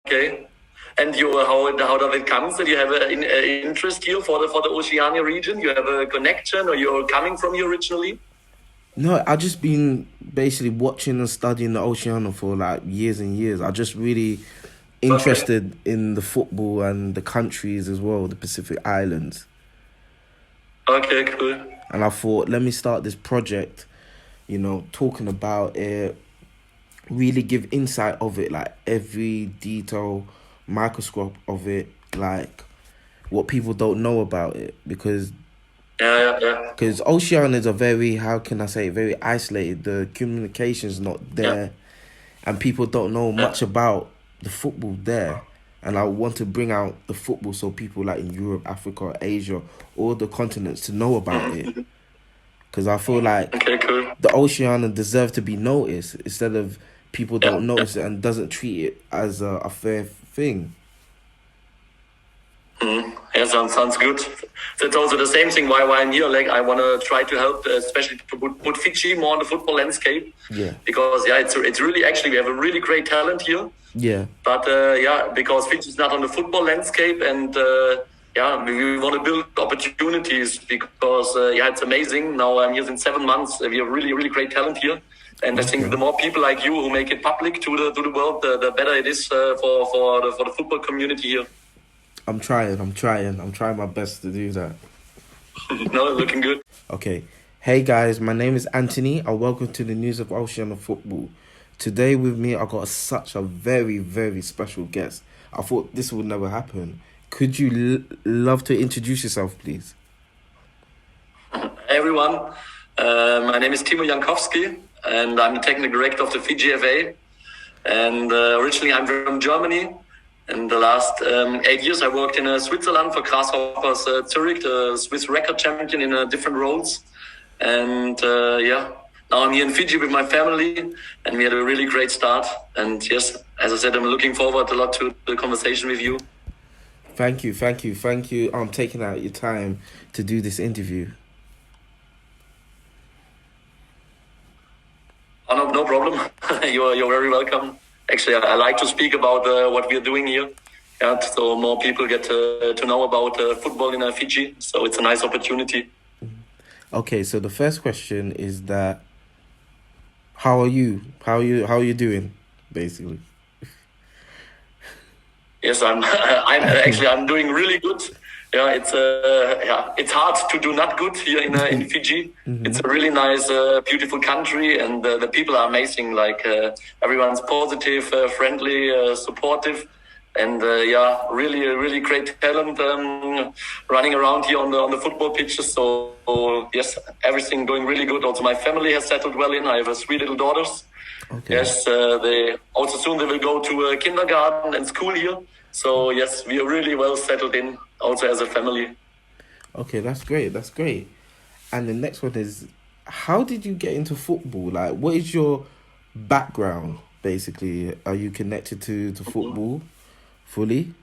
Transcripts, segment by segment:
Okay. And how does it come? So you have an interest here for the Oceania region? You have a connection, or you're coming from here originally? No, I've just been basically watching and studying the Oceania for like years and years. I just really interested in the football and the countries as well, the Pacific Islands. Okay, cool. And I thought, let me start this project, talking about it, really give insight of it, like every detail, microscope of it, like what people don't know about it. Because Oceania is a very, how can I say it, very isolated. The communication's not there, and people don't know much about the football there. And I want to bring out the football so people like in Europe, Africa, Asia, all the continents to know about it. Because I feel like the Oceania deserve to be noticed instead of people don't notice it and doesn't treat it as a fair thing. Yeah, sounds good. That's also the same thing why I'm here. Like, I want to try to help, especially to put Fiji more on the football landscape. Yeah. Because it's really, actually, we have a really great talent here. Yeah. But because Fiji is not on the football landscape, and we want to build opportunities because it's amazing. Now I'm here in 7 months. We have really, really great talent here. And I think the more people like you who make it public to the world, the better it is for the football community here. I'm trying my best to do that. No, looking good. Okay. Hey guys, my name is Anthony and welcome to the news of Oceania Football. Today with me, I got such a very, very special guest. I thought this would never happen. Could you love to introduce yourself, please? Hey everyone, my name is Timo Jankowski and I'm the Technical Director of the Fiji FA. And originally I'm from Germany. In the last 8 years, I worked in Switzerland for Grasshoppers Zurich, the Swiss record champion in different roles. And now I'm here in Fiji with my family, and we had a really great start. And yes, as I said, I'm looking forward a lot to the conversation with you. Thank you. I'm taking out your time to do this interview. Oh, no problem. You're very welcome. Actually, I like to speak about what we're doing here, so more people get to know about football in Fiji. So it's a nice opportunity. Okay, so the first question is that, how are you? How are you doing, basically? Yes, I'm doing really good. Yeah, it's hard to do not good here in Fiji. Mm-hmm. It's a really nice, beautiful country, and the people are amazing. Like everyone's positive, friendly, supportive, and really, really great talent running around here on the football pitches. So yes, everything going really good. Also, my family has settled well in. I have 3 little daughters. Okay. Yes, they will go to kindergarten and school here. So yes, we are really well settled in, also as a family. Okay, that's great. And the next one is, how did you get into football? Like, what is your background, basically? Are you connected to football fully?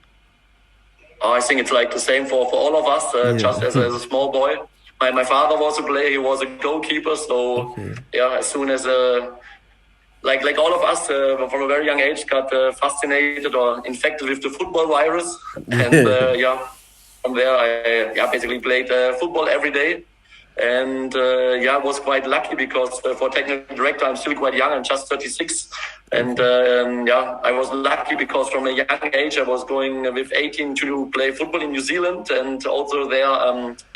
Oh, I think it's like the same for all of us, just as a small boy. My father was a player, he was a goalkeeper, so as soon as... Like all of us, from a very young age, got fascinated or infected with the football virus. And from there, I basically played football every day. And was quite lucky because for technical director, I'm still quite young. I'm just 36. And I was lucky because from a young age, I was going with 18 to play football in New Zealand. And also there,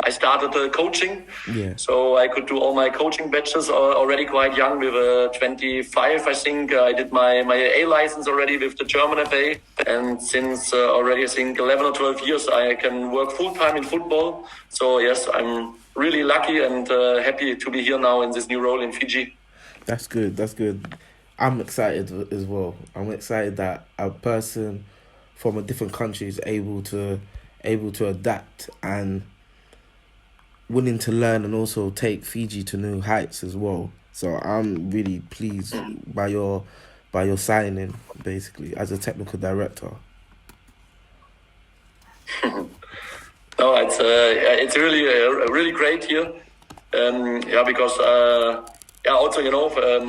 I started coaching. Yeah. So I could do all my coaching batches already quite young. With 25, I think I did my A license already with the German FA. And since already, I think 11 or 12 years, I can work full time in football. So yes, I'm really lucky and happy to be here now in this new role in Fiji. That's good. I'm excited as well. I'm excited that a person from a different country is able to adapt and willing to learn and also take Fiji to new heights as well. So I'm really pleased by your signing, basically, as a technical director. No, it's really really great here. Because also,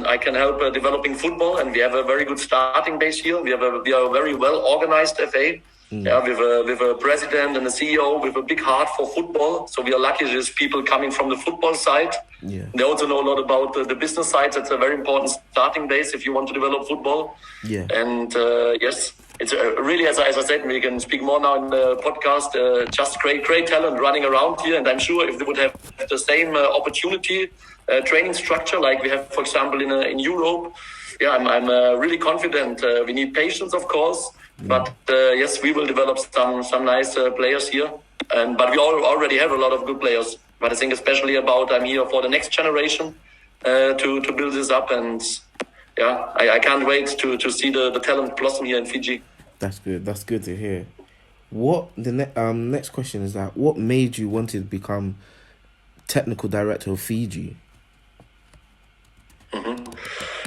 I can help developing football, and we have a very good starting base here. We are a very well organized FA. With a president and a CEO with a big heart for football. So we are lucky there's people coming from the football side. Yeah. They also know a lot about the business side. That's a very important starting base if you want to develop football. Yeah. And yes, it's really, as I said, we can speak more now in the podcast, just great talent running around here. And I'm sure if they would have the same opportunity, training structure like we have, for example, in Europe, I'm really confident. We need patience, of course. But yes, we will develop some nice players here. But we already have a lot of good players. But I think especially I'm here for the next generation to build this up. And I can't wait to see the talent blossom here in Fiji. That's good. That's good to hear. What the next question is that what made you want to become technical director of Fiji?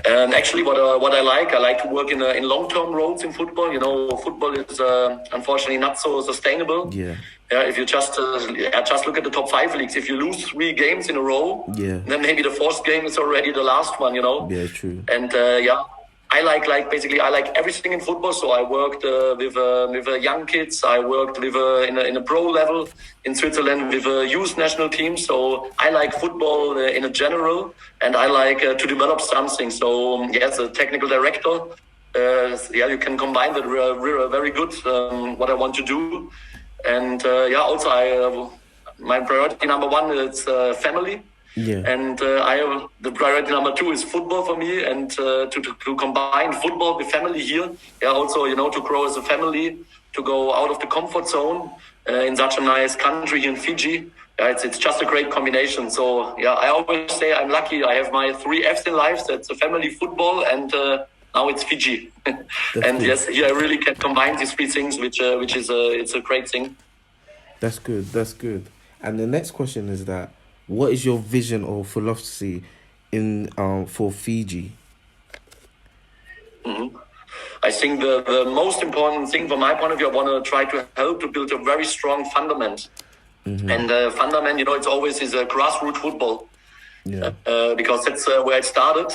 Actually, what I like to work in long-term roles in football. Football is unfortunately not so sustainable. Yeah. If you just look at the top 5 leagues, if you lose 3 games in a row, then maybe the 4th game is already the last one. Yeah, true. And I like everything in football. So I worked with young kids. I worked with in a pro level in Switzerland with a youth national team. So I like football in a general, and I like to develop something. So as a technical director, you can combine that very good what I want to do, and also my priority number 1 is family. Yeah. And the priority number 2 is football for me, and to combine football with family here. Also, to grow as a family, to go out of the comfort zone in such a nice country here in Fiji. It's just a great combination. So I always say I'm lucky. I have my 3 F's in life. That's a family, football, and now it's Fiji. And good. Yes, here I really can combine these 3 things, which is it's a great thing. That's good. That's good. And the next question is that, what is your vision or philosophy in for Fiji? I think the most important thing from my point of view, I want to try to help to build a very strong fundament. And fundament, it's always is a grassroots football. Yeah. Because that's where it started.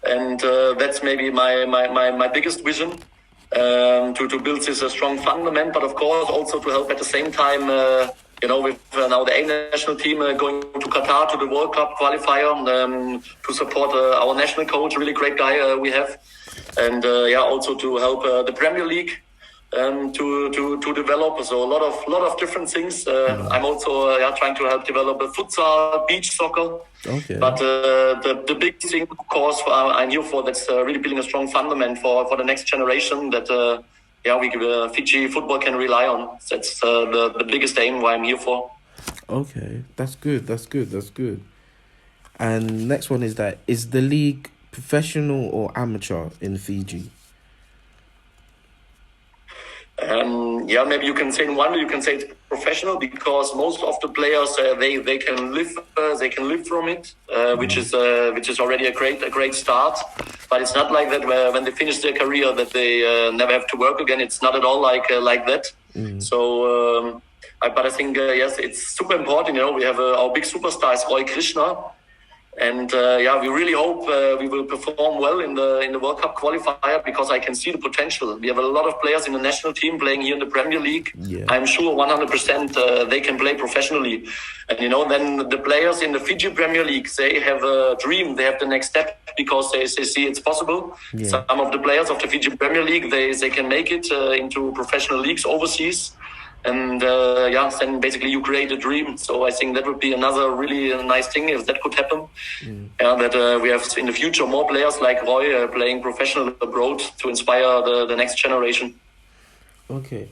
And that's maybe my biggest vision, to build this strong fundament, but of course also to help at the same time, with now the A national team going to Qatar to the World Cup Qualifier, to support our national coach, really great guy we have, and also to help the Premier League to develop. So a lot of different things. I'm also trying to help develop a futsal, beach soccer. Okay. But the big thing, of course, I'm here for, that's really building a strong fundament for the next generation that. Fiji football can rely on. That's the biggest aim why I'm here for. Okay, that's good. That's good. That's good. And next one is that, is the league professional or amateur in Fiji? Maybe you can say in one way, you can say it's professional, because most of the players they can live from it, which is already a great start. But it's not like that when they finish their career that they never have to work again. It's not at all like that. So, but I think yes, it's super important. We have our big superstar is Roy Krishna. And we really hope we will perform well in the World Cup qualifier, because I can see the potential. We have a lot of players in the national team playing here in the Premier League. Yeah. I'm sure 100% they can play professionally. And then the players in the Fiji Premier League, they have a dream. They have the next step because they see it's possible. Yeah. Some of the players of the Fiji Premier League, they can make it into professional leagues overseas. And then basically you create a dream. So I think that would be another really nice thing if that could happen. That we have in the future more players like Roy playing professional abroad to inspire the next generation. Okay.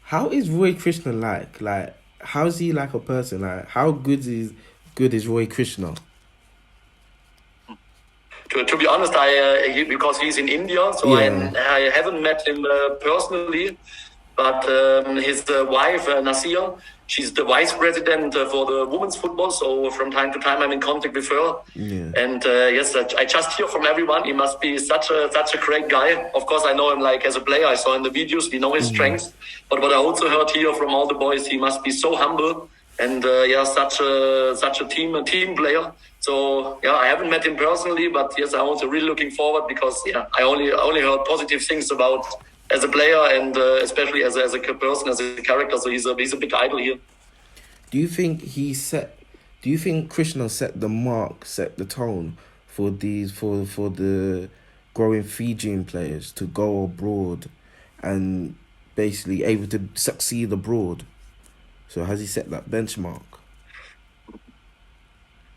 How is Roy Krishna like? Like, how is he like a person? Like, how good is Roy Krishna? To be honest, because he's in India, so I haven't met him personally. But his wife, Nasir, she's the vice president for the women's football. So from time to time, I'm in contact with her. Yeah. And yes, I just hear from everyone. He must be such a great guy. Of course, I know him like as a player. I saw in the videos. We know his strengths. But what I also heard here from all the boys, he must be so humble and such a team player. So I haven't met him personally, but yes, I'm also really looking forward because I only heard positive things about as a player and especially as a person, as a character. So he's a big idol here. Do you think Krishna set the tone for the growing Fijian players to go abroad and basically able to succeed abroad? So has he set that benchmark?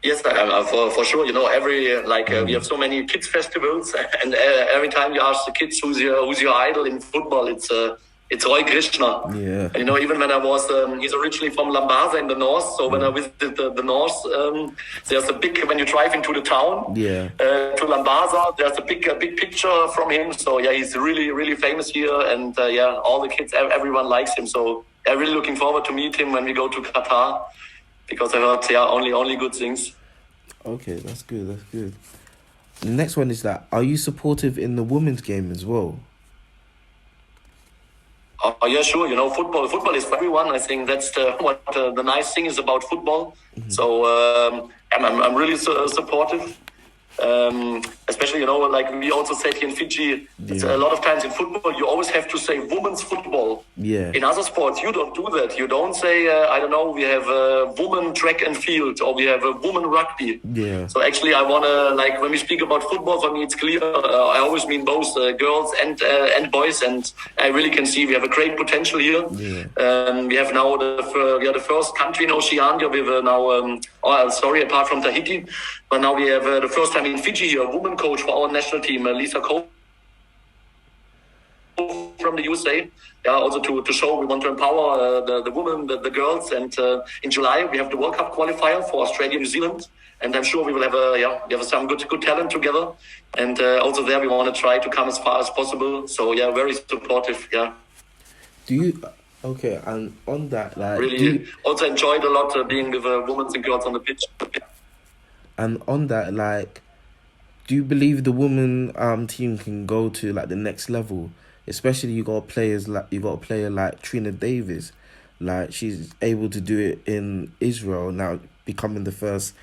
Yes, for sure. We have so many kids festivals, and every time you ask the kids who's your idol in football, it's Roy Krishna. Yeah. And even when I was, he's originally from Lambasa in the north. So when I visited the north, there's a big, when you drive into the town, to Lambasa, there's a big picture from him. So he's really, really famous here. And all the kids, everyone likes him. So I'm really looking forward to meet him when we go to Qatar, because I heard only good things. Okay, that's good. The next one is that, are you supportive in the women's game as well? Oh yeah, sure. Football is for everyone. I think that's what the nice thing is about football. Mm-hmm. So I'm really supportive. Especially, like we also said here in Fiji, it's a lot of times in football, you always have to say women's football. Yeah. In other sports, you don't do that. You don't say, we have a woman track and field, or we have a woman rugby. Yeah. So actually, I want to, when we speak about football, for me, it's clear. I always mean both girls and boys, and I really can see we have a great potential here. Yeah. We have now the first country in Oceania with apart from Tahiti, but now we have the first time in Fiji here, a woman coach for our national team, Lisa Cole from the USA. Also to show we want to empower the women, the girls. And in July, we have the World Cup qualifier for Australia, New Zealand. And I'm sure we will have some good talent together. And also there, we want to try to come as far as possible. So very supportive. Do you... Okay, and on that, really also enjoyed a lot being with women and girls on the pitch. And on that, do you believe the women team can go to the next level? Especially you got a player like Trina Davis, she's able to do it in Israel now, becoming the first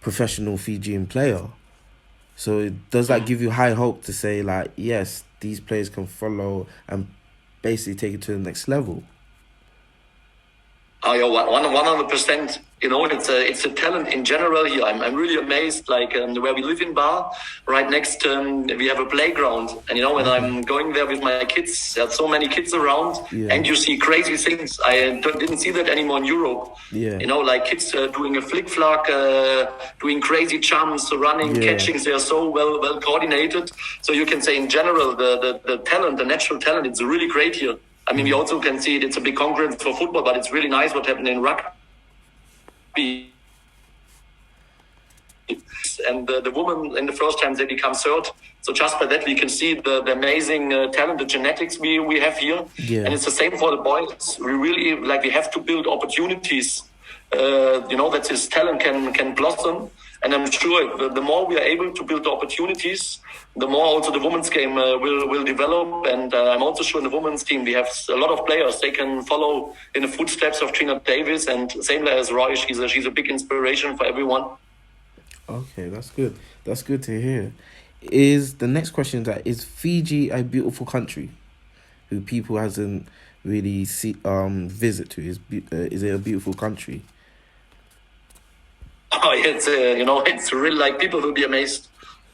professional Fijian player. So does that give you high hope to say yes, these players can follow and basically take it to the next level? Oh, 100%. It's a talent in general here. I'm really amazed. Where we live in Bar, right next, we have a playground. And when I'm going there with my kids, there's so many kids around, and you see crazy things. I didn't see that anymore in Europe. Yeah. Kids doing a flick flack, doing crazy jumps, running, catching. They are so well coordinated. So you can say in general, the talent, the natural talent, it's really great here. I mean, we also can see it's a big concurrent for football, but it's really nice what happened in rugby. And the women in the first time they become third. So just by that we can see the amazing talent, the genetics we have here. Yeah. And it's the same for the boys. We really we have to build opportunities. That this talent can blossom. And I'm sure the more we are able to build opportunities, the more also the women's game will develop. And I'm also sure in the women's team we have a lot of players. They can follow in the footsteps of Trina Davis, and same as Roy. She's a big inspiration for everyone. Okay, that's good. That's good to hear. Is the next question is Fiji a beautiful country who people hasn't really visit to? Is it a beautiful country? Oh, it's really people will be amazed.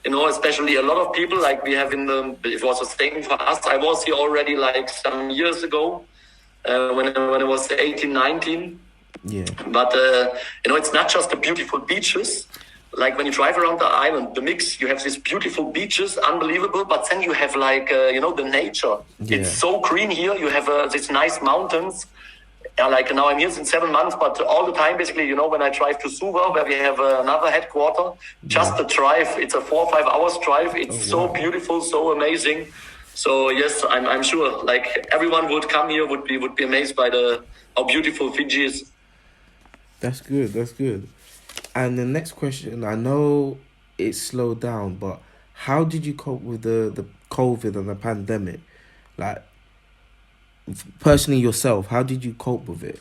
Especially a lot of people we have it was the same for us. I was here already some years ago when I was 18, 19. Yeah. But, it's not just the beautiful beaches. When you drive around the island, the mix, you have these beautiful beaches, unbelievable. But then you have the nature. Yeah. It's so green here. You have these nice mountains. Now I'm here since 7 months, but all the time, basically, when I drive to Suva, where we have another headquarter, just the drive, it's a 4 or 5 hours drive. It's so beautiful, so amazing. So yes, I'm sure everyone would come here, would be amazed by how beautiful Fiji is. That's good. And the next question, I know it's slowed down, but how did you cope with the COVID and the pandemic? Personally yourself, how did you cope with it?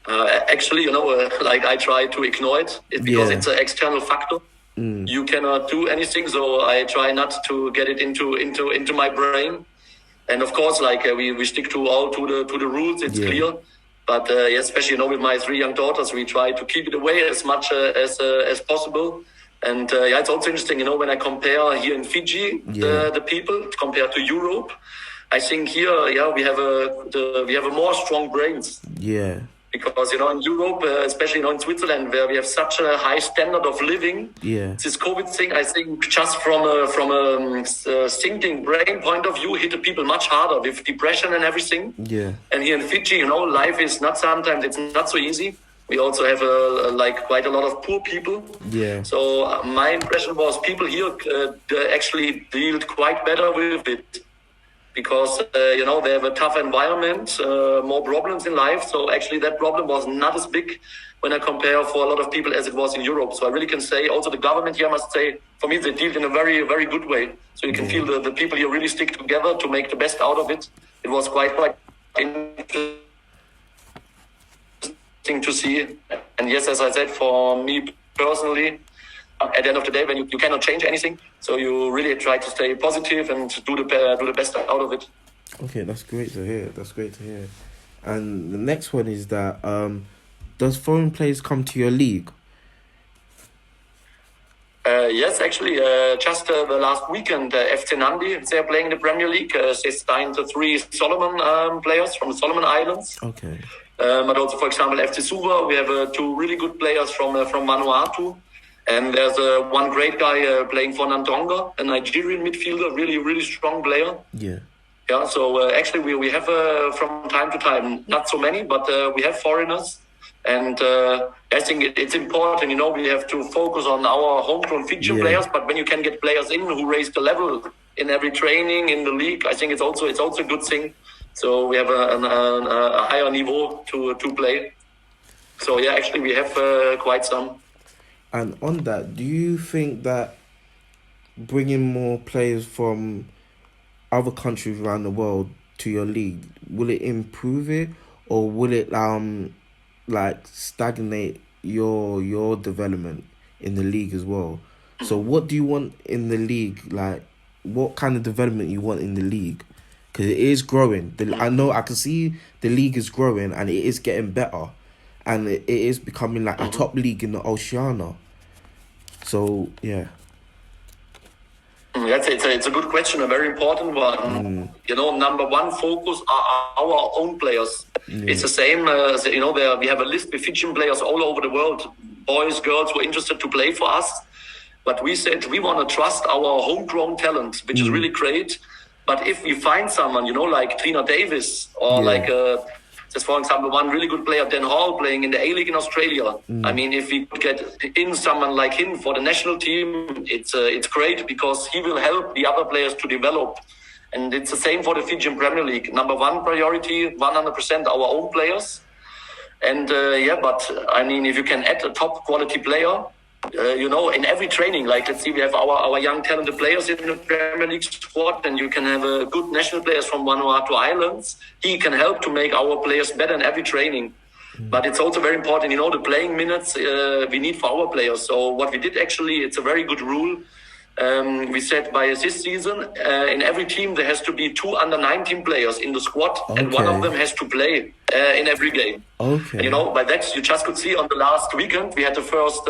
Actually, like I try to ignore it because it's an external factor. You cannot do anything, so I try not to get it into my brain. And of course, like we stick to the rules. It's clear. But especially with my 3 young daughters, we try to keep it away as much as possible. And it's also interesting, when I compare here in Fiji the people compared to Europe. I think here, we have a more strong brains. Yeah. Because in Europe, especially in Switzerland, where we have such a high standard of living, this COVID thing, I think, just from a thinking brain point of view, hit the people much harder with depression and everything. Yeah. And here in Fiji, life is sometimes it's not so easy. We also have quite a lot of poor people. Yeah. So my impression was people here actually dealt quite better with it. Because, they have a tough environment, more problems in life. So actually that problem was not as big when I compare for a lot of people as it was in Europe. So I really can say also the government here, I must say, for me, they deal in a very, very good way. So you can feel the people here really stick together to make the best out of it. It was quite interesting to see. And yes, as I said, for me personally, at the end of the day, when you cannot change anything, so you really try to stay positive and do the best out of it. Okay, that's great to hear. And the next one is that does foreign players come to your league? Yes, actually, just the last weekend, FC Nandi, they're playing in the Premier League. They signed 3 Solomon players from the Solomon Islands. Okay. But also, for example, FC Suva, we have 2 really good players from Vanuatu. And there's one great guy playing for Nandonga, a Nigerian midfielder, really, really strong player. Yeah. Yeah, so actually we have from time to time, not so many, but we have foreigners. And I think it's important, we have to focus on our homegrown Fijian players, but when you can get players in who raise the level in every training, in the league, I think it's also a good thing. So we have a higher niveau to play. So yeah, actually we have quite some. And on that, do you think that bringing more players from other countries around the world to your league, will it improve it, or will it stagnate your development in the league as well? So what do you want in the league? Like, what kind of development you want in the league? Because it is growing. I can see the league is growing and it is getting better. And it is becoming like a top league in the Oceania. So, yeah. It's a good question, a very important one. Number one focus are our own players. It's the same, we have a list with Fijian players all over the world, boys, girls who are interested to play for us. But we said we want to trust our homegrown talent, which is really great. But if we find someone, like Trina Davis or just for example, one really good player, Dan Hall, playing in the A-League in Australia. I mean, if we could get in someone like him for the national team, it's great because he will help the other players to develop. And it's the same for the Fijian Premier League. Number one priority, 100% our own players. And but I mean, if you can add a top quality player, in every training, like let's see, we have our young talented players in the Premier League squad, and you can have good national players from Vanuatu Islands. He can help to make our players better in every training. But it's also very important, the playing minutes we need for our players. So what we did actually, it's a very good rule. We said by this season, in every team there has to be 2 under-19 players in the squad, and one of them has to play in every game. Okay. And, by that you just could see on the last weekend we had the first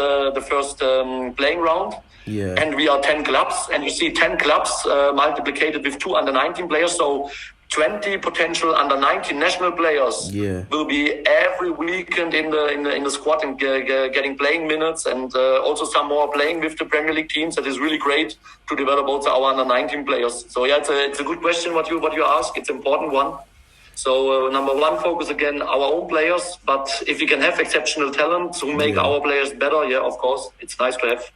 playing round, and we are 10 clubs, and you see 10 clubs multiplied with 2 under-19 players, so 20 potential under-19 national players will be every weekend in the squad and getting playing minutes, and also some more playing with the Premier League teams. That is really great to develop also our under-19 players. So it's a good question what you ask. It's an important one. So number one focus again our own players, but if we can have exceptional talent who make our players better, of course it's nice to have.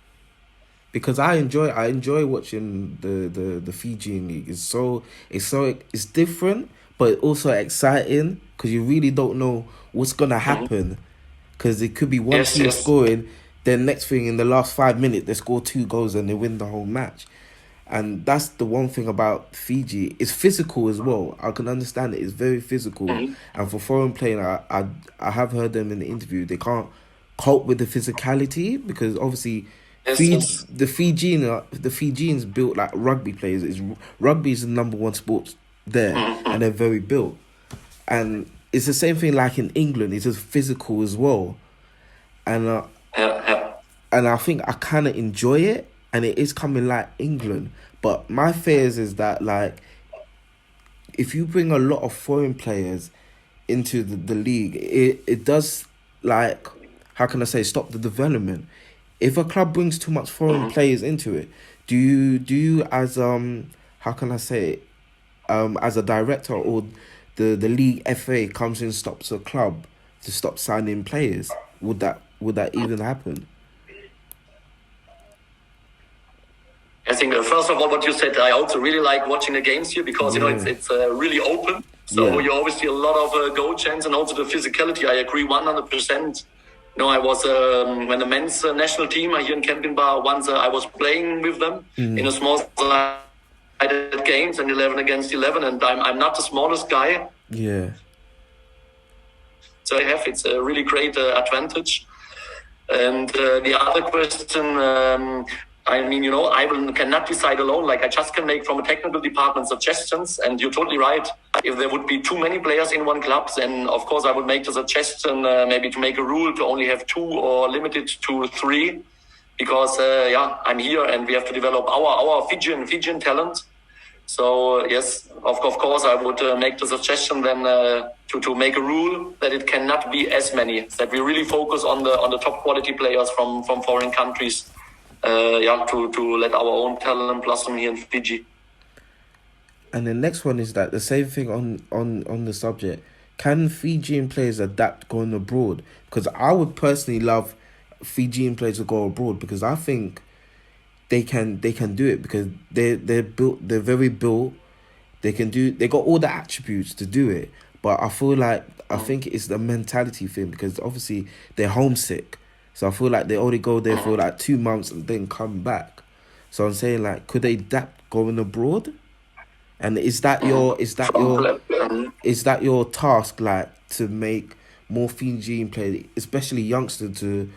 Because I enjoy watching the Fijian league. It's different, but also exciting because you really don't know what's gonna happen. Because it could be one team scoring, then next thing in the last 5 minutes they score 2 goals and they win the whole match. And that's the one thing about Fiji. It's physical as well. I can understand it. It's very physical. And for foreign playing, I have heard them in the interview. They can't cope with the physicality because obviously the Fijians built like rugby players. Rugby is the number one sport there, and they're very built. And it's the same thing like in England. It's just physical as well. And and I think I kind of enjoy it. And it is coming like England. But my fears is that, like, if you bring a lot of foreign players into the league, it does, like, how can I say, stop the development. If a club brings too much foreign players into it, do you as, how can I say, as a director or the league FA comes in and stops a club to stop signing players, would that even happen? I think first of all, what you said, I also really like watching the games here because it's really open. So you always see a lot of goal chance and also the physicality. I agree 100%. I was when the men's national team here in Kempinbar once I was playing with them in a small sided games and 11 against 11, and I'm not the smallest guy. Yeah. So it's a really great advantage. And the other question. I cannot decide alone. Like, I just can make from a technical department suggestions. And you're totally right. If there would be too many players in one club, then of course I would make the suggestion maybe to make a rule to only have 2 or limit it to 3. Because, I'm here and we have to develop our Fijian talent. So, yes, of course I would make the suggestion then to make a rule that it cannot be as many. That we really focus on the top quality players from foreign countries. To let our own talent blossom here in Fiji. And the next one is that the same thing on the subject. Can Fijian players adapt going abroad? Because I would personally love Fijian players to go abroad because I think they can do it because they're very built. They got all the attributes to do it. But I think it's the mentality thing because obviously they're homesick. So I feel like they only go there for like 2 months and then come back. So I'm saying, like, could they adapt going abroad? And is that your task, like, to make more Fijian players, especially youngsters, to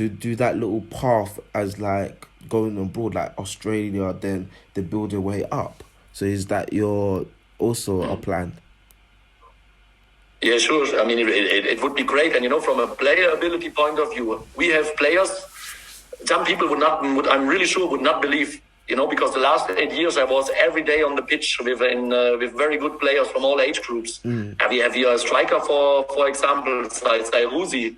do that little path as like going abroad, like Australia, then they build their way up? So is that your also a plan? Yeah, sure. I mean, it would be great. And, from a player ability point of view, we have players, some people I'm really sure would not believe, because the last 8 years I was every day on the pitch with very good players from all age groups. We have here a striker, for example, Ruzi.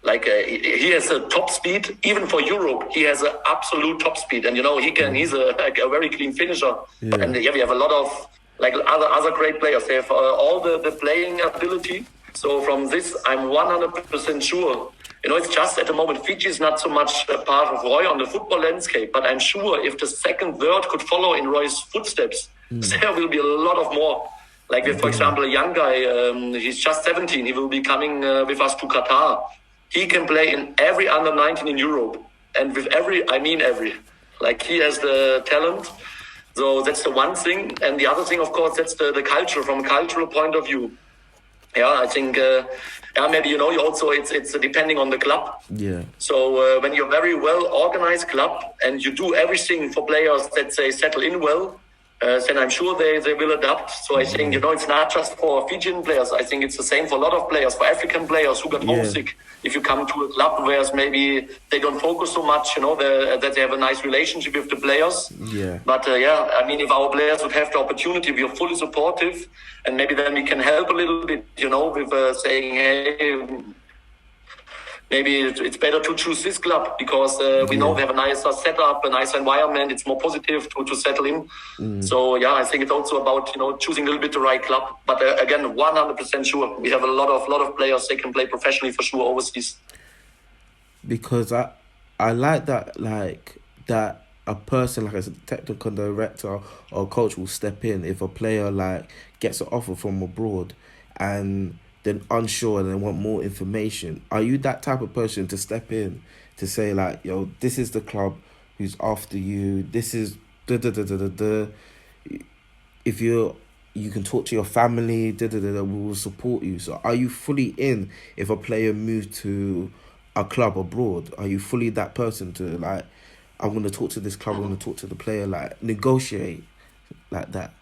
Like, he has a top speed, even for Europe. He has an absolute top speed. And, he's a very clean finisher. Yeah. And we have a lot of, like, other great players. They have all the playing ability. So from this, I'm 100% sure. It's just at the moment, Fiji is not so much a part of Roy on the football landscape, but I'm sure if the second third could follow in Roy's footsteps, there will be a lot of more. Like, for example, a young guy, he's just 17. He will be coming with us to Qatar. He can play in every under 19 in Europe. And with every. Like, he has the talent. So that's the one thing. And the other thing, of course, that's the culture from a cultural point of view. Yeah, I think, maybe, you also, it's depending on the club. Yeah. So when you're a very well organized club and you do everything for players that they settle in well, then I'm sure they will adapt. So I think, it's not just for Fijian players. I think it's the same for a lot of players, for African players who got homesick. If you come to a club where maybe they don't focus so much, that they have a nice relationship with the players. Yeah. But if our players would have the opportunity, we are fully supportive, and maybe then we can help a little bit, with saying, hey, maybe it's better to choose this club because we know they have a nicer setup, a nicer environment. It's more positive to settle in. So, I think it's also about, choosing a little bit the right club. But again, 100% sure. We have a lot of players. They can play professionally for sure overseas. Because I like that, that a person, like a technical director or coach will step in if a player, like, gets an offer from abroad and then unsure and they want more information. Are you that type of person to step in to say, like, yo, this is the club who's after you, this is If you can talk to your family, we will support you. So are you fully in if a player moves to a club abroad? Are you fully that person to like, I'm going to talk to this club, I'm going to talk to the player, like negotiate like that?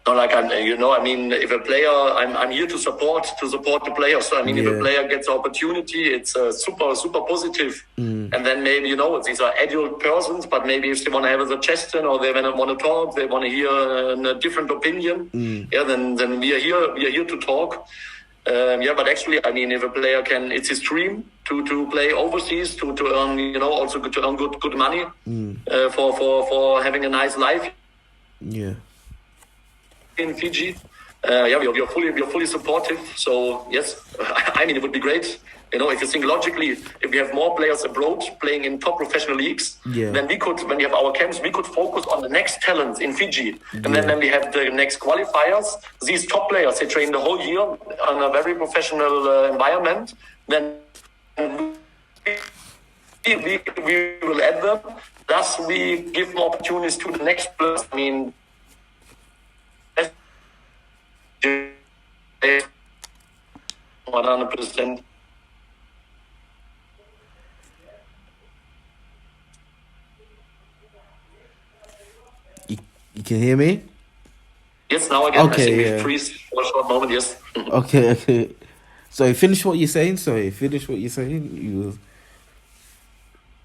No, like if a player, I'm here to support the player. So if a player gets opportunity, it's super positive. And then maybe these are adult persons, but maybe if they want to have a suggestion or they want to talk, they want to hear a different opinion. Then we are here to talk. But actually, if a player it's his dream to play overseas, to earn, also to earn good money, for having a nice life. Yeah. In Fiji, we are fully supportive. So yes, it would be great. If you think logically, if we have more players abroad playing in top professional leagues, then we could, when we have our camps, we could focus on the next talents in Fiji. And then when we have the next qualifiers, these top players, they train the whole year on a very professional environment. Then we will add them. Thus, we give more opportunities to the next players. 100%. You can hear me? Yes, now again. Okay, I think we freeze for a short moment. Yes. Okay. So finish what you're saying.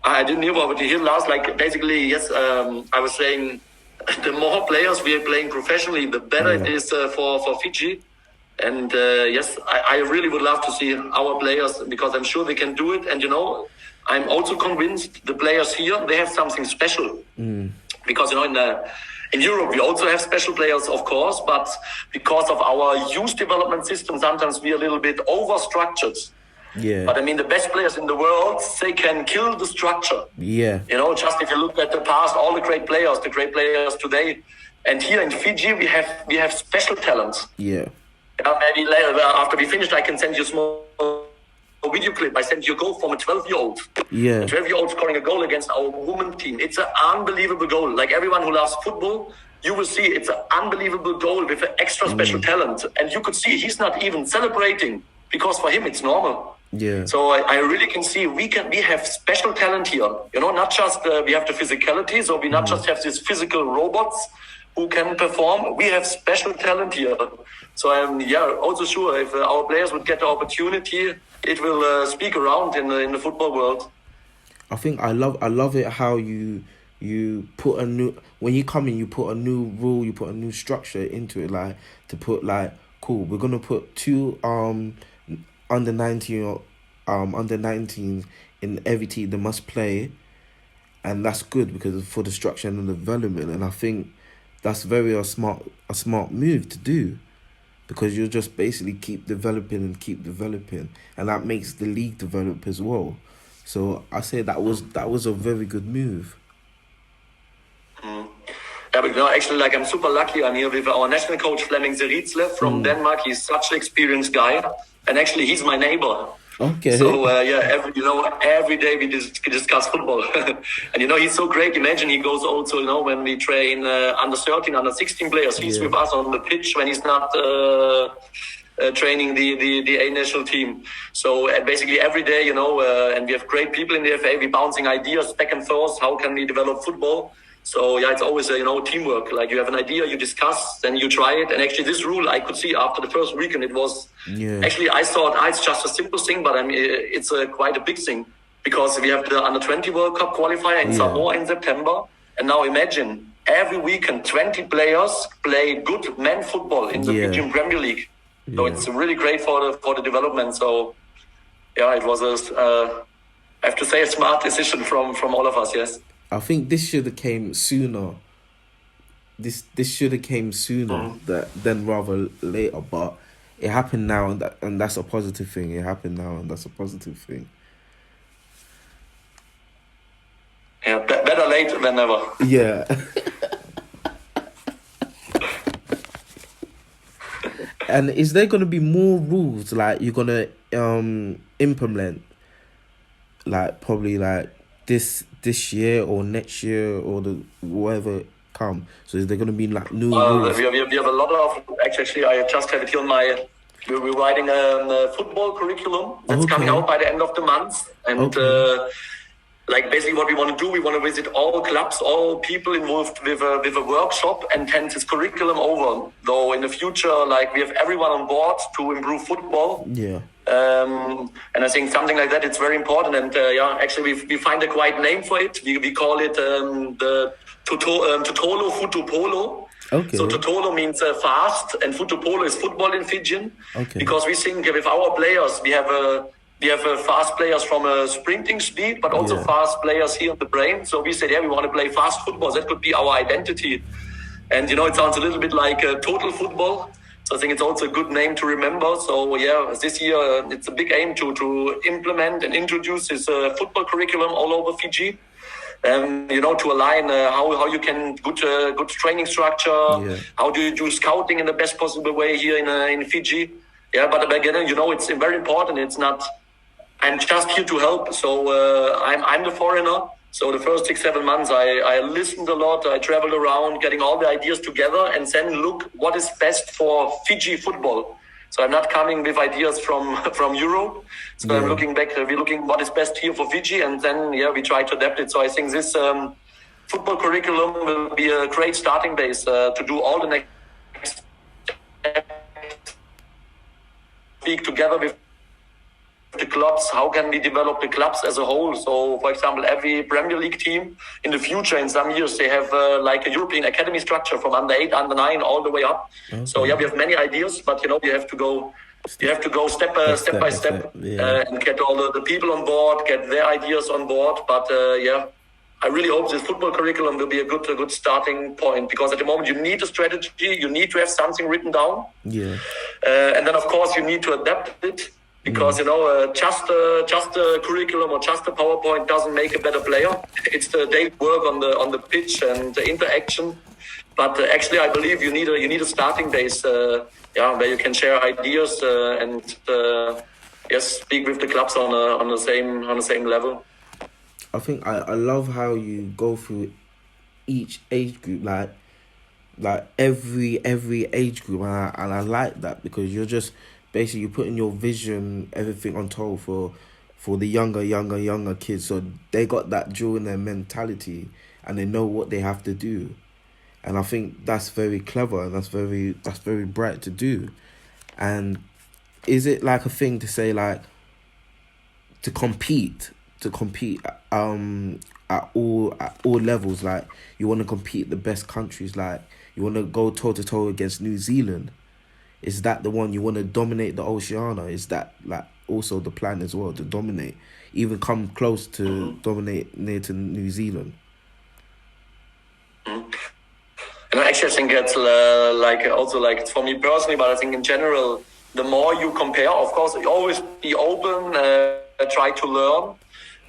I didn't hear what you hear last. Like basically, yes. I was saying, the more players we are playing professionally, the better it is for Fiji. And yes, I really would love to see our players, because I'm sure they can do it. And I'm also convinced the players here, they have something special. Because in Europe we also have special players, of course, but because of our youth development system, sometimes we're a little bit over-structured. Yeah. But the best players in the world, they can kill the structure. Yeah. Just if you look at the past, all the great players today, and here in Fiji we have special talents. Yeah. Maybe later, after we finished, I can send you a small video clip. I sent you a goal from a 12-year-old. Yeah. A 12-year-old scoring a goal against our women team. It's an unbelievable goal. Like everyone who loves football, you will see it's an unbelievable goal with an extra special talent. And you could see he's not even celebrating, because for him it's normal. Yeah. So I really can see we have special talent here. Not just we have the physicality, so we not just have these physical robots who can perform. We have special talent here. So I'm also sure if our players would get the opportunity, it will speak around in the football world. I think I love it how you put when you come in, you put a new rule, you put a new structure into it, like to put like, cool, we're gonna put two under 19 or under 19s in every team. They must play, and that's good because for the structure and the development. And I think that's a smart move to do, because you'll just basically keep developing, and that makes the league develop as well. So I say that was a very good move. Yeah, but actually, I'm super lucky. I'm here with our national coach Flemming Zeritzle from Denmark. He's such an experienced guy, and actually he's my neighbor. Okay. So every day we discuss football, and he's so great. Imagine he goes also when we train under 13, under 16 players. He's with us on the pitch when he's not training the A national team. So basically every day, and we have great people in the FA. We're bouncing ideas back and forth. How can we develop football? So it's always teamwork. Like you have an idea, you discuss, then you try it. And actually this rule I could see after the first weekend, it was actually I thought it's just a simple thing, but it's quite a big thing, because we have the under 20 World Cup qualifier in Samoa in September. And now imagine every weekend 20 players play good men football in the Fiji Premier League. So it's really great for the development. So it was I have to say a smart decision from all of us. Yes. I think this should have came sooner. This should have came sooner than rather later, but it happened now, and that's a positive thing. It happened now, and that's a positive thing. Yeah, better late than never. Yeah. And is there gonna be more rules like you're gonna implement? Like probably like this year or next year or the whatever come? So is there going to be like new rules? We have a lot of, actually I just have it here on my, we're writing a football curriculum that's coming out by the end of the month. And like basically what we want to do, we want to visit all clubs, all people involved with a workshop and hand this curriculum over. Though in the future, like we have everyone on board to improve football. Yeah. And I think something like that, it's very important. And actually we find a quite name for it. We call it the Totolo Futupolo. Okay. So Totolo means fast, and Futupolo is football in Fijian. Okay. Because we think with our players, we have fast players from a sprinting speed, but also fast players here in the brain. So we said, we want to play fast football. That could be our identity. And it sounds a little bit like total football. So I think it's also a good name to remember. So this year it's a big aim to implement and introduce this football curriculum all over Fiji. To align how you can good training structure. How do you do scouting in the best possible way here in Fiji? But again, it's very important. It's not. I'm just here to help. So I'm the foreigner. So the first 6-7 months, I listened a lot. I traveled around, getting all the ideas together, and then look what is best for Fiji football. So I'm not coming with ideas from Europe. So I'm looking back. We're looking what is best here for Fiji, and then we try to adapt it. So I think this football curriculum will be a great starting base to do all the next week together with the clubs. How can we develop the clubs as a whole? So, for example, every Premier League team in the future, in some years, they have like a European academy structure from under 8, under 9, all the way up. Okay. So, we have many ideas, but you have to go. You have to go step by step, and get all the people on board, get their ideas on board. But I really hope this football curriculum will be a good starting point, because at the moment you need a strategy, you need to have something written down, and then of course you need to adapt it. Because just a curriculum or just a PowerPoint doesn't make a better player. It's the daily work on the pitch and the interaction. But actually, I believe you need a starting base, where you can share ideas and speak with the clubs on the same level. I think I love how you go through each age group, like every age group, and I like that, because you're just. Basically, you're putting your vision, everything on top for the younger kids. So they got that drill in their mentality, and they know what they have to do. And I think that's very clever, and that's very bright to do. And is it like a thing to say, like, to compete at all levels? Like, you want to compete the best countries, like you want to go toe to toe against New Zealand. Is that the one you want to dominate the Oceania? Is that like also the plan as well, to dominate, even come close to dominate near to New Zealand? And actually, I think it's like for me personally, but I think in general, the more you compare, of course, you always be open, try to learn.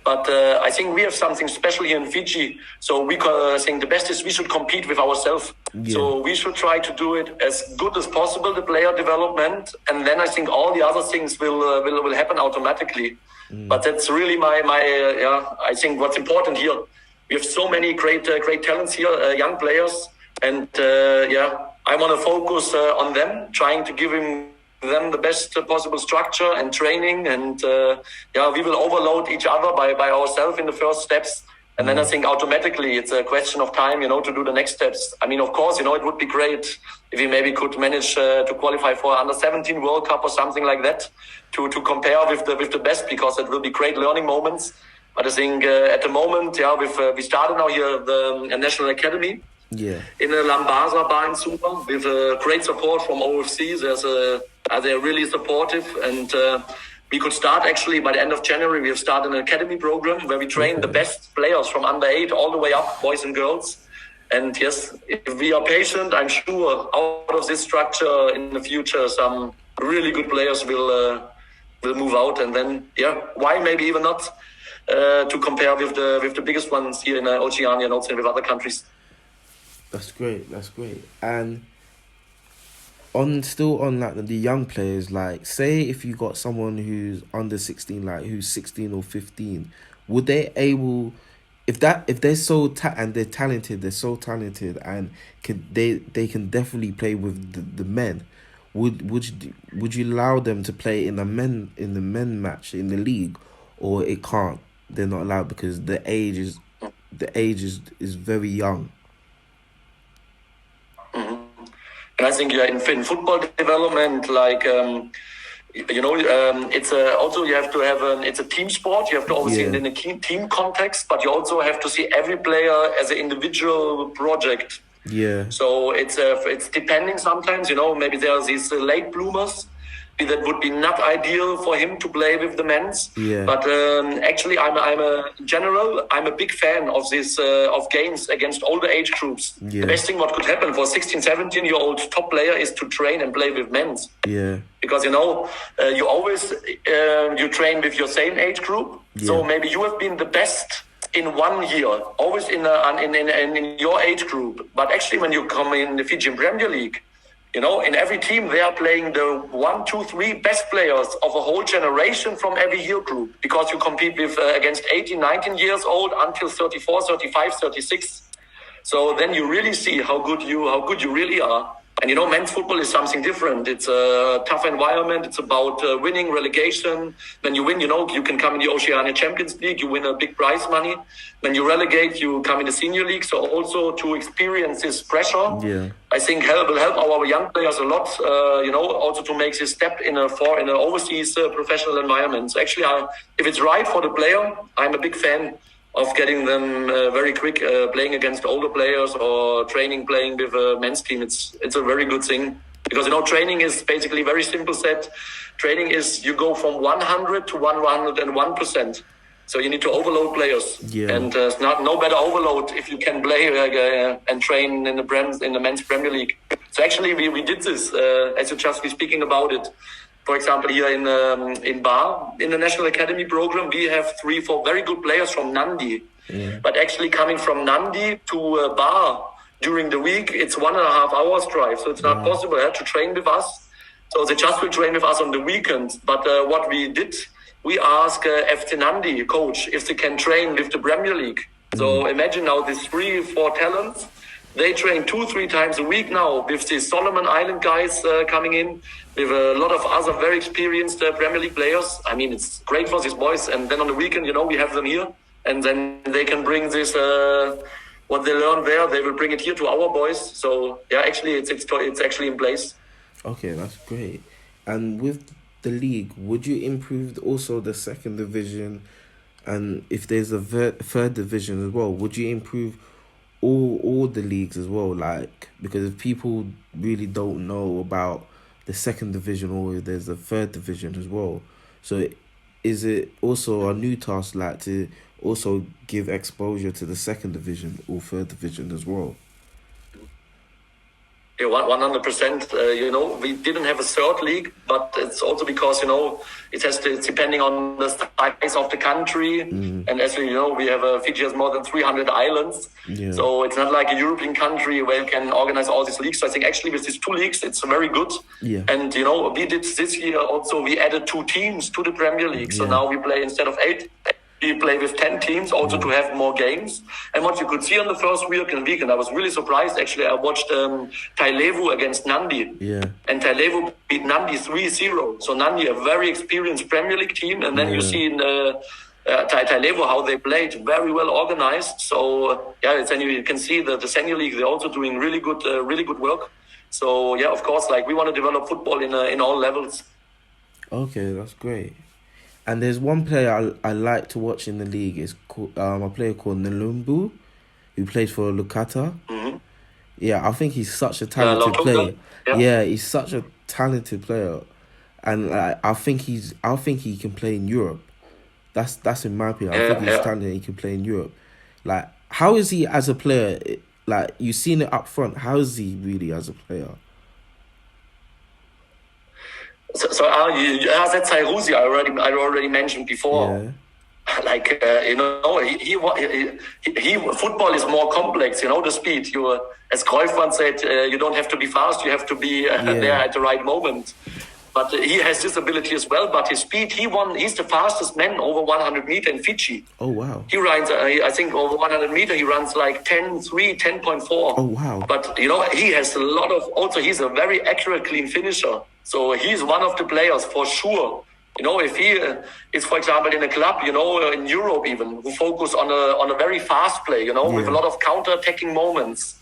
But I think we have something special here in Fiji. So I think the best is we should compete with ourselves. Yeah. So we should try to do it as good as possible, the player development, and then I think all the other things will happen automatically. But that's really I think what's important here. We have so many great talents here, young players, and I want to focus on them, trying to give them the best possible structure and training, and we will overload each other by ourselves in the first steps, and then I think automatically it's a question of time, to do the next steps. I mean, of course, it would be great if we maybe could manage to qualify for under 17 World Cup or something like that, to compare with the best, because it will be great learning moments. But I think at the moment, we started now here the National Academy. In a Lambaza bar in Suva, with great support from OFC. They're really supportive, and we could start actually by the end of January. We have started an academy program where we train the best players from under 8 all the way up, boys and girls. And yes, if we are patient, I'm sure out of this structure in the future, some really good players will move out, and then why maybe even not to compare with the biggest ones here in Oceania and also with other countries. That's great. And on like the young players, like say if you got someone who's under 16, like who's 16 or 15, would they able if they're and they're so talented, and they can definitely play with the men. Would you allow them to play in the men match in the league, or it can't? They're not allowed because the age is very young. Mm-hmm. And I think in football development, like it's also you have to have it's a team sport. You have to always see it in a team context, but you also have to see every player as an individual project. Yeah. So it's depending sometimes, maybe there's these late bloomers that would be not ideal for him to play with the men's. Yeah. But actually, I'm a big fan of this of games against older age groups. Yeah. The best thing what could happen for 16, 17-year-old top player is to train and play with men's. Yeah. Because you always you train with your same age group. Yeah. So maybe you have been the best in 1 year, always in your age group. But actually, when you come in the Fiji Premier League, in every team they are playing the 1, 2, 3 best players of a whole generation from every year group, because you compete with against 18, 19 years old until 34, 35, 36. So then you really see how good you really are. And men's football is something different. It's a tough environment. It's about winning relegation. When you win, you can come in the Oceania Champions League. You win a big prize money. When you relegate, you come in the senior league. So also to experience this pressure, I think will help our young players a lot. Also to make this step in an overseas professional environment. So actually, if it's right for the player, I'm a big fan of getting them very quick playing against older players or playing with a men's team. It's a very good thing, because training is basically very simple set. Training is you go from 100 to 101%. So you need to overload players, and it's no better overload if you can play and train in the men's Premier League. So actually we did this as you just be speaking about it. For example, here in Bar, in the National Academy program, we have 3-4 very good players from Nandi. Yeah. But actually coming from Nandi to Bar during the week, it's 1.5 hours drive. So it's not possible to train with us. So they just will train with us on the weekends. But what we did, we asked FC Nandi coach if they can train with the Premier League. So imagine now these 3-4 talents. They train 2-3 times a week now with the Solomon Island guys coming in, with a lot of other very experienced Premier League players. I mean, it's great for these boys. And then on the weekend, we have them here. And then they can bring this, what they learn there, they will bring it here to our boys. So, actually, it's actually in place. Okay, that's great. And with the league, would you improve also the second division? And if there's a third division as well, would you improve all the leagues as well? Like, because if people really don't know about the second division, or if there's a third division as well, so is it also a new task, like, to also give exposure to the second division or third division as well? 100%. We didn't have a third league, but it's also because it's depending on the size of the country, and as we have Fiji has more than 300 islands, so it's not like a European country where you can organize all these leagues. So I think actually with these 2 leagues, it's very good. And we did this year also. We added 2 teams to the Premier League, so now we play instead of 8. We play with 10 teams also to have more games. And what you could see on the first weekend, I was really surprised. Actually, I watched Tailevu against Nandi. And Tailevu beat Nandi 3-0. So Nandi, a very experienced Premier League team. And then you see in Tailevu how they played, very well organized. So, then you can see that the senior league, they're also doing really good work. So, of course, we want to develop football in all levels. Okay, that's great. And there's one player I like to watch in the league. Is a player called Naulumbu, who plays for Lukata. Yeah, I think he's such a talented player. Yeah, he's such a talented player, and I think he can play in Europe. That's in my opinion. I think he's talented. He can play in Europe. Like, how is he as a player? Like, you've seen it up front. How is he really as a player? So that's Sairuzi. I already mentioned before. He football is more complex. The speed. As Cruyff once said, you don't have to be fast. You have to be there at the right moment. but he has this ability as well. But his speed, he's the fastest man over 100 meter in Fiji. Oh, wow. He runs, I think over 100 meter, he runs like 10.3, 10.4. Oh, wow. But, he has a lot of, also he's a very accurate, clean finisher. So he's one of the players for sure. If he is, for example, in a club, in Europe even, who focus on a very fast play, with a lot of counter-attacking moments.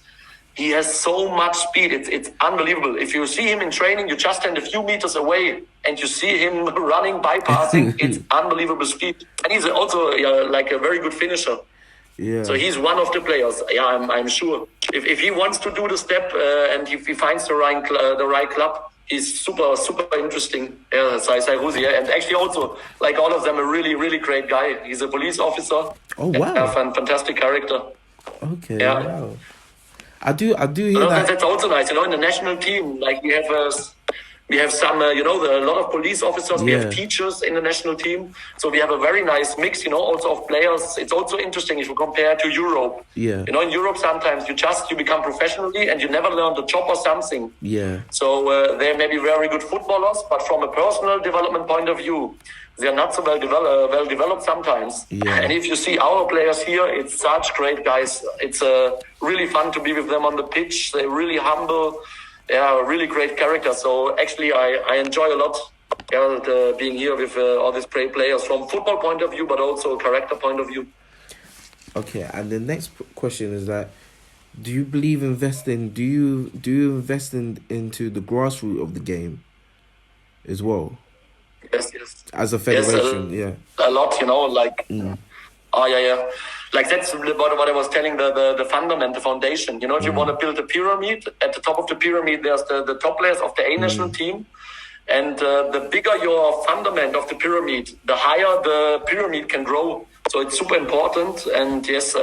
He has so much speed. It's unbelievable. If you see him in training, you just stand a few meters away and you see him running, bypassing. It's unbelievable speed. And he's also like a very good finisher. Yeah. So he's one of the players. Yeah, I'm sure. If he wants to do the step and if he finds the right club, he's super, super interesting. Yeah, and actually also, like all of them, a really, really great guy. He's a police officer. Oh, wow. Fantastic character. Okay, yeah. Wow. I do hear that. That's also nice. In the national team, like we have some, a lot of police officers. We have teachers in the national team. So we have a very nice mix, also of players. It's also interesting if you compare to Europe. Yeah. In Europe, sometimes you become professionally and you never learn the job or something. Yeah. So they may be very good footballers, but from a personal development point of view, they're not so well developed sometimes. Yeah. And if you see our players here, it's such great guys. It's really fun to be with them on the pitch. They're really humble. Yeah, really great character. So actually, I enjoy a lot being here with all these great players from football point of view, but also character point of view. Okay, and the next question is that, do you believe investing? Do you invest into the grassroots of the game as well? Yes. As a federation, a lot, like. Oh yeah. Like that's what I was telling the fundament, the foundation. If you want to build a pyramid, at the top of the pyramid there's the top players of the A national team, and the bigger your fundament of the pyramid, the higher the pyramid can grow. So it's super important. And yes,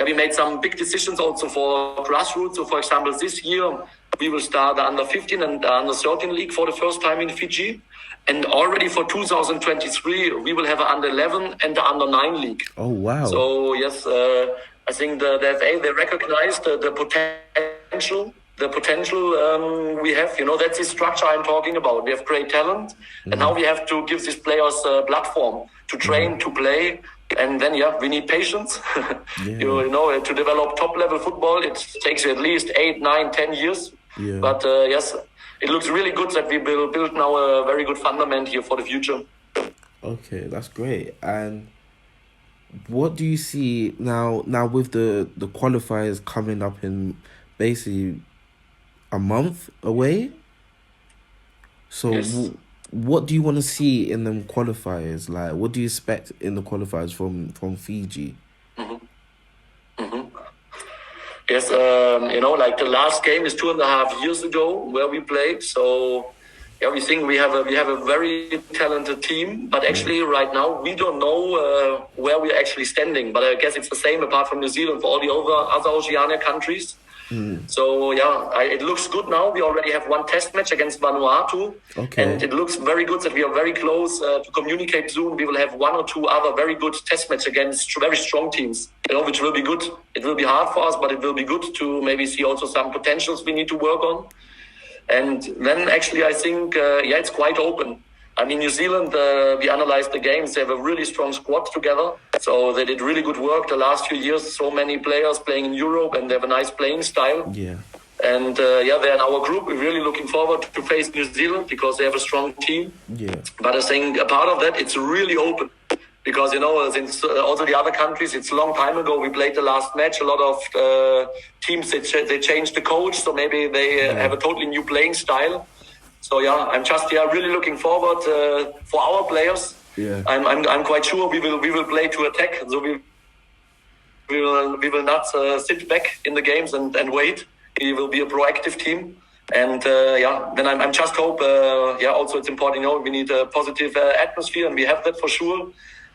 we made some big decisions also for grassroots. So for example, this year we will start the under 15 and the under 13 league for the first time in Fiji. And already for 2023, we will have an under 11 and the under 9 league. Oh, wow. So, yes, I think the FA, they recognize the potential we have. That's the structure I'm talking about. We have great talent. And now we have to give these players a platform to train, to play. And then, we need patience. To develop top-level football, it takes you at least 8, 9, 10 years. Yeah. But, yes, it looks really good that we will build now a very good fundament here for the future. Okay, that's great. And what do you see now with the qualifiers coming up in basically a month away? So yes. What do you want to see in them qualifiers? Like, what do you expect in the qualifiers from Fiji? Yes, like the last game is 2.5 years ago where we played. So, we think we have a very talented team. But actually, right now we don't know where we're actually standing. But I guess it's the same apart from New Zealand for all the other Oceania countries. So it looks good now. We already have one test match against Vanuatu, and it looks very good that we are very close to communicate soon. We will have one or two other very good test match against very strong teams, which will be good. It will be hard for us, but it will be good to maybe see also some potentials we need to work on. And then actually I think, it's quite open. I mean, New Zealand, we analyzed the games. They have a really strong squad together. So they did really good work the last few years. So many players playing in Europe and they have a nice playing style. Yeah. And they're in our group. We're really looking forward to face New Zealand because they have a strong team. Yeah. But I think a part of that, it's really open. Because, since also the other countries, it's a long time ago we played the last match. A lot of teams, they changed the coach. So maybe they have a totally new playing style. So I'm just really looking forward for our players. Yeah. I'm quite sure we will play to attack. So we will not sit back in the games and wait. We will be a proactive team. And then I'm just hope. Also it's important. We need a positive atmosphere, and we have that for sure.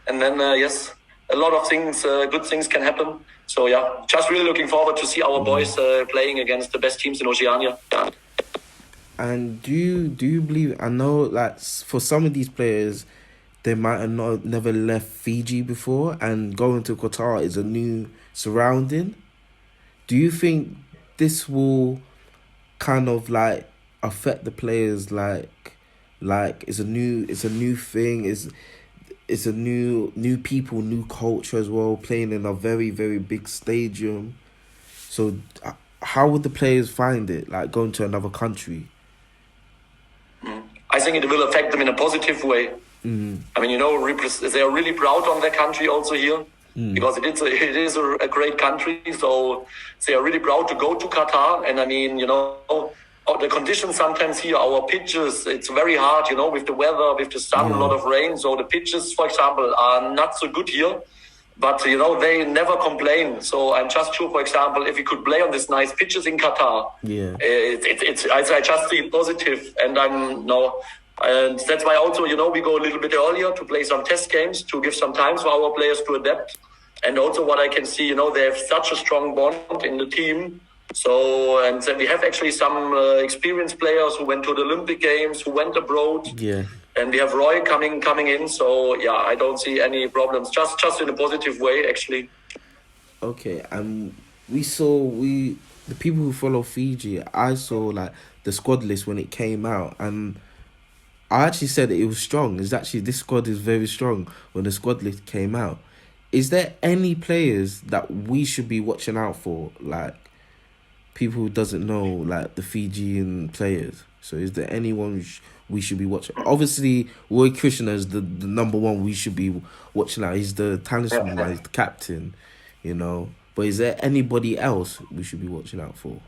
And then a lot of things, good things can happen. So just really looking forward to see our boys playing against the best teams in Oceania. Yeah. And do you believe? I know, like, for some of these players, they might have never left Fiji before, and going to Qatar is a new surrounding. Do you think this will kind of like affect the players, like Like it's a new thing. It's a new people, new culture as well. Playing in a very, very big stadium. So, how would the players find it? Like going to another country? I think it will affect them in a positive way. I mean, they are really proud on their country also here, because it is a great country. So they are really proud to go to Qatar. And I mean, the conditions sometimes here, our pitches, it's very hard, with the weather, with the sun, a lot of rain. So the pitches, for example, are not so good here. But, they never complain. So I'm just sure, for example, if we could play on these nice pitches in Qatar, I just see positive. And and that's why also, we go a little bit earlier to play some test games, to give some time for our players to adapt. And also what I can see, they have such a strong bond in the team. So, and then we have actually some experienced players who went to the Olympic Games, who went abroad. Yeah. And we have Roy coming in. So, yeah, I don't see any problems. Just in a positive way, actually. Okay. The people who follow Fiji, I saw like the squad list when it came out, and I actually said that it was strong. This squad is very strong when the squad list came out. Is there any players that we should be watching out for? Like, people who doesn't know, like the Fijian players. So is there anyone we should be watching? Obviously, Roy Krishna is the number one we should be watching out. He's the talisman, he's the captain, But is there anybody else we should be watching out for?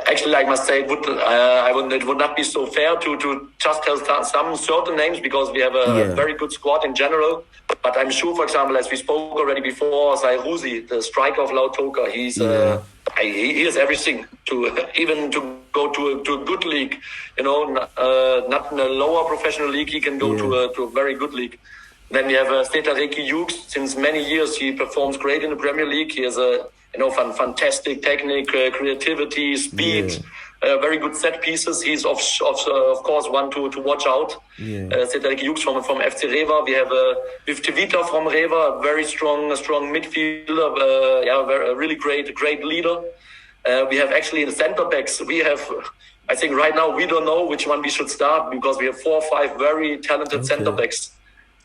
Actually, I must say, it would not be so fair to just tell some certain names, because we have a very good squad in general. But I'm sure, for example, as we spoke already before, Sairuzi, the striker of Lautoka, he has everything even to go to a good league. Not in a lower professional league, he can go to a very good league. Then we have Stetareki Hughes. Since many years, he performs great in the Premier League. He has a fantastic technique, creativity, speed, very good set pieces. He's of course one to watch out. Stetareki Hughes from FC Rewa. We have with Tevita from Rewa, a very strong midfielder. A really great leader. We have actually the centre backs. We have, I think right now we don't know which one we should start, because we have 4 or 5 very talented centre backs.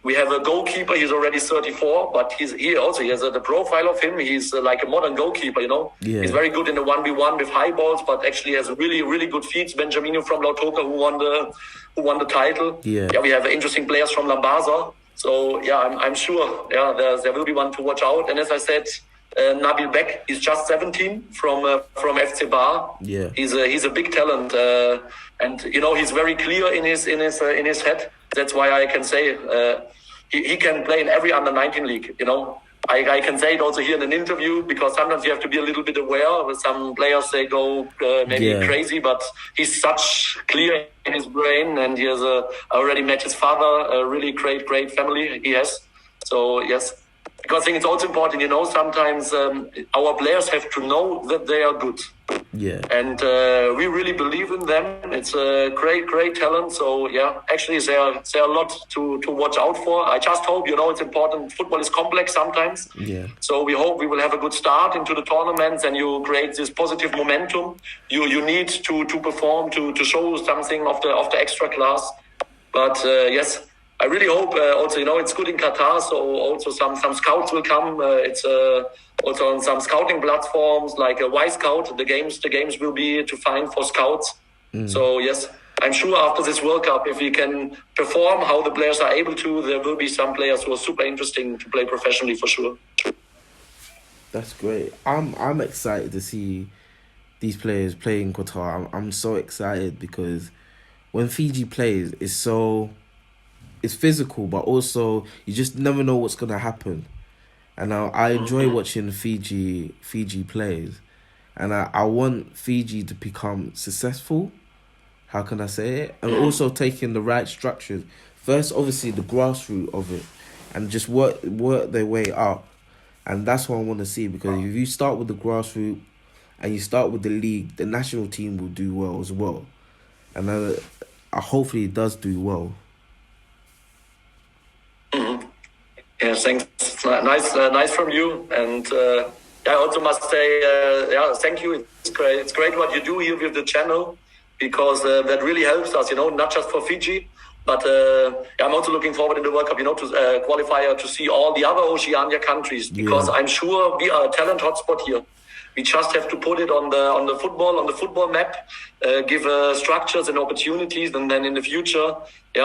We have a goalkeeper. He's already 34, but he has the profile of him. He's like a modern goalkeeper, He's very good in the 1v1 with high balls, but actually has really, really good feet. Benjamin from Lautoka, who won the title. We have interesting players from Lambaza. So I'm sure there will be one to watch out. And as I said, Nabil Beck, he's just 17 from FC Bar. He's a big talent, and he's very clear in his head. That's why I can say he can play in every under-19 league. I can say it also here in an interview, because sometimes you have to be a little bit aware. With some players, they go maybe crazy, but he's such clear in his brain, and he has already met his father. A really great family he has. So yes. Because I think it's also important, sometimes our players have to know that they are good. And we really believe in them. It's a great talent. So, actually, there are a lot to watch out for. I just hope, it's important. Football is complex sometimes. So we hope we will have a good start into the tournaments, and you create this positive momentum. You need to perform, to show something of the extra class. But, yes. I really hope also, it's good in Qatar, so also some scouts will come. It's also on some scouting platforms like a Y Scout. The games will be to find for scouts. So yes, I'm sure after this World Cup, if we can perform how the players are able to, there will be some players who are super interesting to play professionally for sure. That's great. I'm excited to see these players play in Qatar. I'm so excited, because when Fiji plays, it's physical, but also you just never know what's gonna happen. And I enjoy watching Fiji players, and I want Fiji to become successful. How can I say it? And also taking the right structures. First, obviously, the grassroots of it, and just work their way up. And that's what I want to see, because if you start with the grassroots and you start with the league, the national team will do well as well. And hopefully it does do well. Yeah, thanks. Nice from you. And I also must say, thank you. It's great what you do here with the channel, because that really helps us, not just for Fiji, but I'm also looking forward in the World Cup, to qualify to see all the other Oceania countries, because I'm sure we are a talent hotspot here. We just have to put it on the football map, give structures and opportunities, and then in the future, a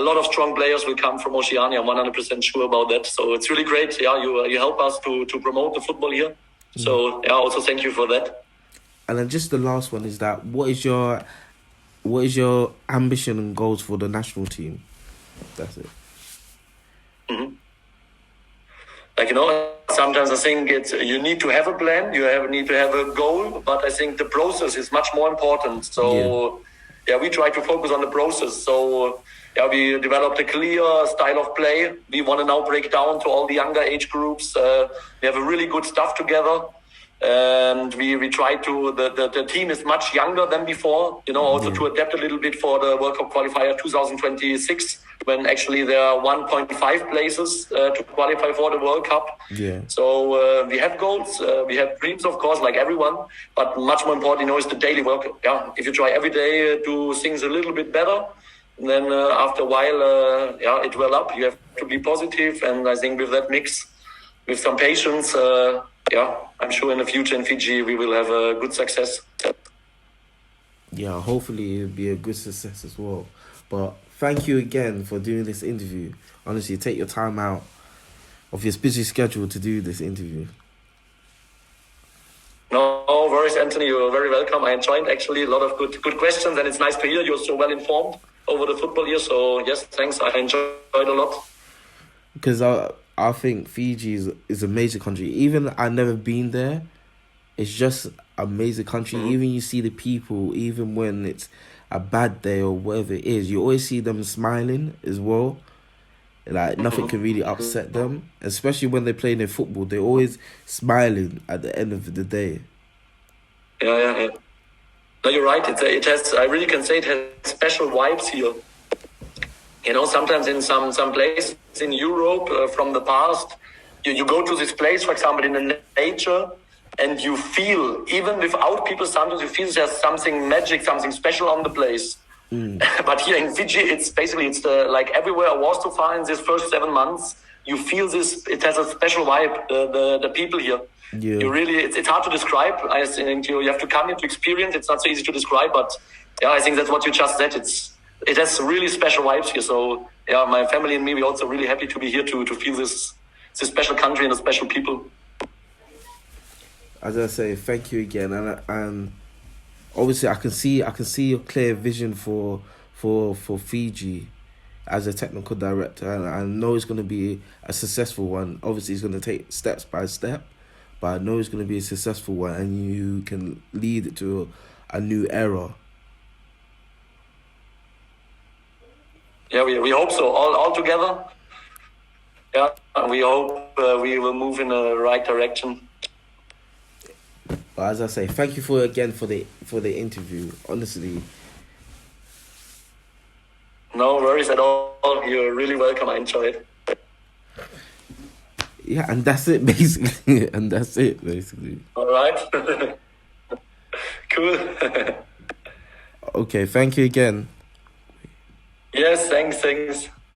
lot of strong players will come from Oceania. I'm 100% sure about that. So it's really great. You help us to promote the football here. So also thank you for that. And then just the last one is that what is your ambition and goals for the national team? That's it. Mm-hmm. Sometimes I think you need to have a plan, need to have a goal, but I think the process is much more important. So, we try to focus on the process. So, we developed a clear style of play. We want to now break down to all the younger age groups. We have a really good stuff together. And we try to, the team is much younger than before, to adapt a little bit for the World Cup Qualifier 2026, when actually there are 1.5 places to qualify for the World Cup. Yeah. So we have goals, we have dreams, of course, like everyone, but much more important, is the daily work. If you try every day do things a little bit better, then after a while, it will up. You have to be positive, and I think with that mix, with some patience, I'm sure in the future in Fiji we will have a good success. Yeah, hopefully it'll be a good success as well. But thank you again for doing this interview. Honestly, take your time out of your busy schedule to do this interview. No worries, Anthony. You're very welcome. I enjoyed actually a lot of good questions, and it's nice to hear you're so well informed over the football year. So yes, thanks. I enjoyed a lot. Because I think Fiji is a major country. Even I've never been there, it's just a major country. Mm-hmm. Even you see the people, even when it's a bad day or whatever it is, you always see them smiling as well. Like nothing can really upset them, especially when they're playing their football. They're always smiling at the end of the day. Yeah. No, you're right. It has. I really can say it has special vibes here. Sometimes in some places in Europe from the past, you go to this place, for example, in the nature, and you feel, even without people, sometimes you feel there's something magic, something special on the place. But here in Fiji, it's like everywhere I was to find this first 7 months, you feel this, it has a special vibe, the people here. Yeah. You really, it's hard to describe. I think you have to come here to experience. It's not so easy to describe, but I think that's what you just said. It has really special vibes here. So my family and me, we're also really happy to be here to feel this special country and the special people. As I say, thank you again, and obviously I can see your clear vision for Fiji as a technical director, and I know it's going to be a successful one. Obviously, it's going to take steps by step, but I know it's going to be a successful one, and you can lead it to a new era. Yeah, we hope so. All together. Yeah, and we hope we will move in the right direction. But as I say, thank you for the interview. Honestly. No worries at all. You're really welcome. I enjoyed it. Yeah, and that's it basically. All right. Cool. Okay, thank you again. Yes, thanks.